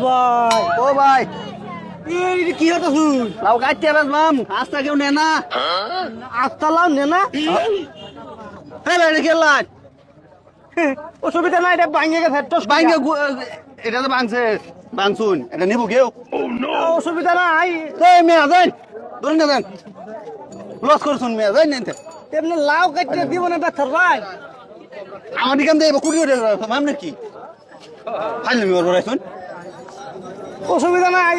ভাই ও ভাই এই কি হতো শুন লাউ কাটতে আসলাম আস্তা কেউ নে না আসতালাম নে না এই ভাই গেলাম অসুবিধা নাই এটা ভাঙে গেছে ভাঙ্গে এটা তো ভাঙছে ভাঙছুন এটা নিব কেউ অসুবিধা নাই এই মেয়া যাই ধরে না যান লস করছুন মেয়া যাই নিতে এমনি লাউ কাটতে দিব না ব্যথার ভাই আমার দিকে দেব কুড়ি ওরে মামনে কি ফাইল মি ওর রাইছুন অসুবিধা নাই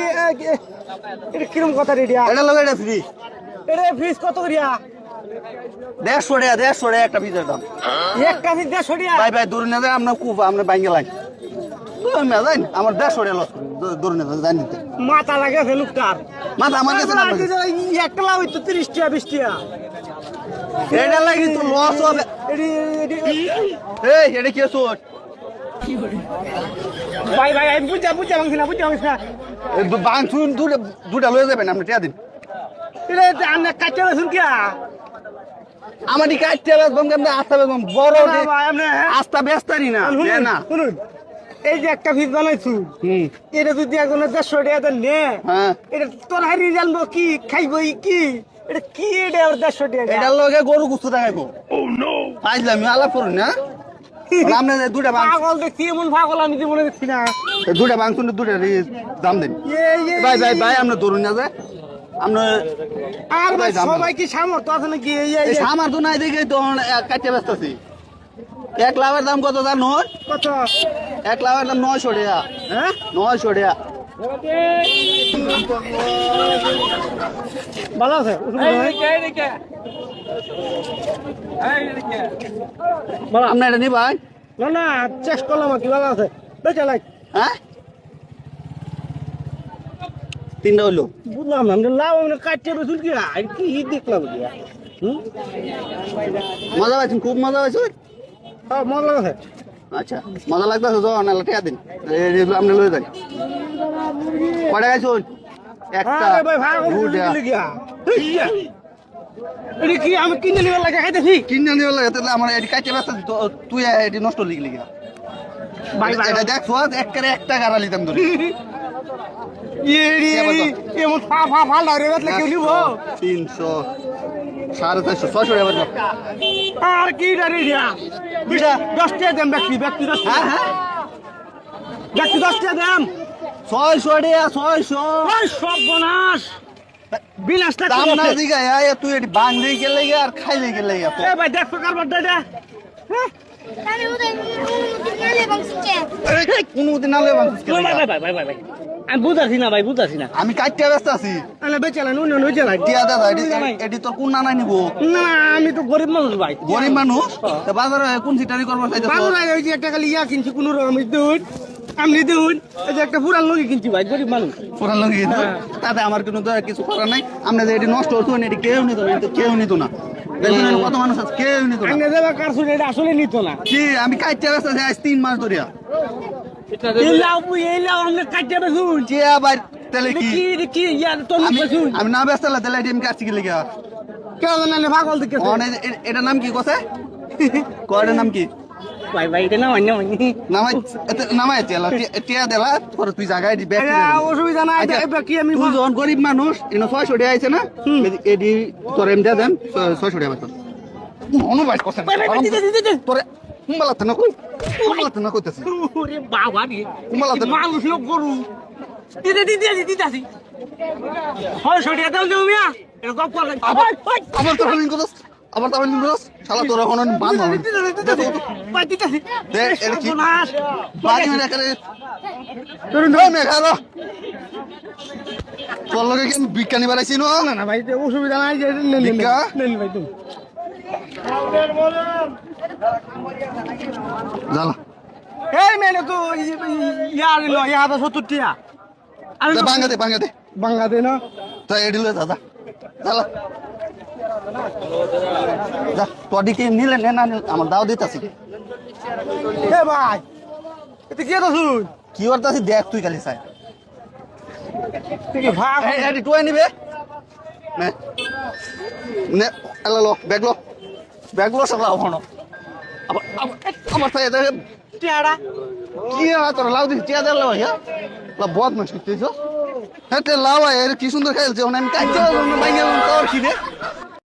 এটা কিরম কথা রেডিয়া এটা লগে এটা ফ্রি এটা ফিস কত করিয়া 150 টাকা একটা পিসের দাম এক কাছে 150 টাকা ভাই ভাই দূর না যায় আমরা খুব আমরা ভাঙ্গে লাই মেয়া যাই আমার 150 টাকা লস দূর না যায় নিতে মাথা লাগেছে লোকটার মাথা আমার কাছে না একটা লাউ তো 30 টাকা 20 টাকা এটা লাগি তো লস হবে এই এটা কি সোট ভাই ভাই আমি বুঝা ভাঙছি না বাংছুন দুটা লয়ে যাবেন আপনি টিয়া দিন এটা আনে কাটতে শুন কি আমার দিকে কাটতে আসবেন কেমন আস্তা বেগম বড় ভাই আপনি আস্তা ব্যস্তারি না না শুনুন এই যে একটা ফিস বানাইছু এটা যদি এখন 150 টাকা দেন নে হ্যাঁ এটা তোর হারি জানবো কি খাইবই কি এটা কি এটা 150 টাকা এটার লগে গরু গুস্ত দেখাইবো ও নো পাইলাম আলাপ করুন না আপনি দুটা বাং পাগল দেখছি এমন পাগল আমি তো মনে দেখছি না দুটা বাংছুন দুটা দাম দেন ভাই ভাই ভাই আপনি ধরুন না যে আপনি আর ভাই সবাই কি সামর্থ্য আছে নাকি এই আমার তো নাই দেখে তো কাটতে ব্যস্ত আছি এক লাভের দাম কত জানো কত এক লাভের দাম 900 টাকা হ্যাঁ 900 টাকা ভালো আছে আপনি এটা নিবেন না না চেষ্টা করলাম কি ভালো আছে বেচা লাগ হ্যাঁ তিনটা হইলো বুঝলাম না লাভ মানে কাটতে বেশুন কি আর কি দেখলাম মজা পাইছেন খুব মজা পাইছেন হ্যাঁ মজা লাগছে আচ্ছা মজা লাগতেছে যখন টিয়া দিন আপনি লয়ে যান কটা গাইছুন একটা আরে ভাই ভাই দুটা এটা কি আমি কিনে নিবার লাগে খাইতেছি কিনে নিয়ে লাগে তাহলে আমার এটি কাটতে ব্যস্ত তুই এটি নষ্ট লিখলি গিয়া ভাই ভাই এটা দেখছো একবারে একটা গাড়া লিতাম ধরে এমন ফা ফা ফা লাগে বেতলে কেউ নিব 300 450 600 টাকা আর কি জানি দিয়া দুইটা 10 টাকা দেন ব্যক্তি 10 হ্যাঁ হ্যাঁ ব্যক্তি 10 টাকা দেন 600 টাকা 600 ওই সব বনাস বিলাস টাকা দাম না দিগা তুই এটি বাংলি গেলে আর খাইলে গেলে এ ভাই দেখো কারবার দাদা Dale, udah, tinggal bang Since. কোনো দিন আলে ভাই আমি বুঝাছি না ভাই বুঝাছি না আমি কাটতে ব্যস্ত আছি আলে বেচালা নুন নুন বেচালা টিয়া দাদা এটি তোর কোন নানাই নিব না আমি তো গরিব মানুষ ভাই গরিব মানুষ তা বাজারে কোন সিটারি করবো ভালো লাগে ওই যে একটা খালি ইয়া কিনছি কোনো রকম দুধ আমি দুধ এই যে একটা পুরান লোক কিনছি ভাই গরিব মানুষ পুরান লোক তাতে আমার কোনো তো কিছু করার নাই আমরা যে এটি নষ্ট হতো না এটি কেউ নিত না কেউ নিত না কত মানুষ আছে কেউ নিত না আগে দেবা কার শুনে এটা আসলে নিত না কি আমি কাটতে ব্যস্ত আছি আজ 3 মাস ধরিয়া এই লাউ আমরা কাটতে বেশুন যে আবার তাহলে কি কি ইয়া তোর বেশুন আমি না ব্যস্ত হলে তাহলে এটি আমি কাটছি কি লেগে কেউ জানে পাগল দিকে এটার নাম কি কছে কয়টার নাম কি ভাই এটা না অন্য নামাই টিয়া দেলা পরে তুই জায়গায় ব্যাগ অসুবিধা নাই কি আমি তুই যখন গরিব মানুষ এনে 600 টাকা আইছে না এডি তোর এম দিয়া দেন 600 টাকা পাইছ অনুবাদ করছেন তোরে কুম্বালাতে না কইতেছি ওরে বাবা রে কুম্বালাতে মানুষ লোক গরু দিতেছি হয় সরিয়া দাও দেও মিয়া এটা গপ করে আবার তোর লিঙ্ক করছ আবার তোর লিঙ্ক করছ শালা তোর এখন বান ভাই দিতেছি দে এর কি বাড়ি না করে তোর নয় মেঘালো তোর লগে কি বিজ্ঞানী বাড়াইছি না না ভাই অসুবিধা নাই যে নেন ভাই তুমি জালা এই মেনে তো ইয়ার লো ইয়া তো 70 টিয়া আরে বাংলাতে বাংলাতে না তো এডিলে দাদা জালা যা তোডি কি নিলে না আমার দাও দিতাছি এ ভাই এটা কি তো শুন কি করতাছি দেখ তুই খালি চাই তুই ভাগ এডি টয় নিবে নে নে এলো ব্যাগ লো সব লাও হনো আবার তাই টিয়াড়া কি তোর লাউ দিস টিয়া দেল ভাইয়া বদমাশ করতেছ হ্যাঁ লাউ এর কি সুন্দর খেলছে আমি কাজ বাইরে তোর কি রে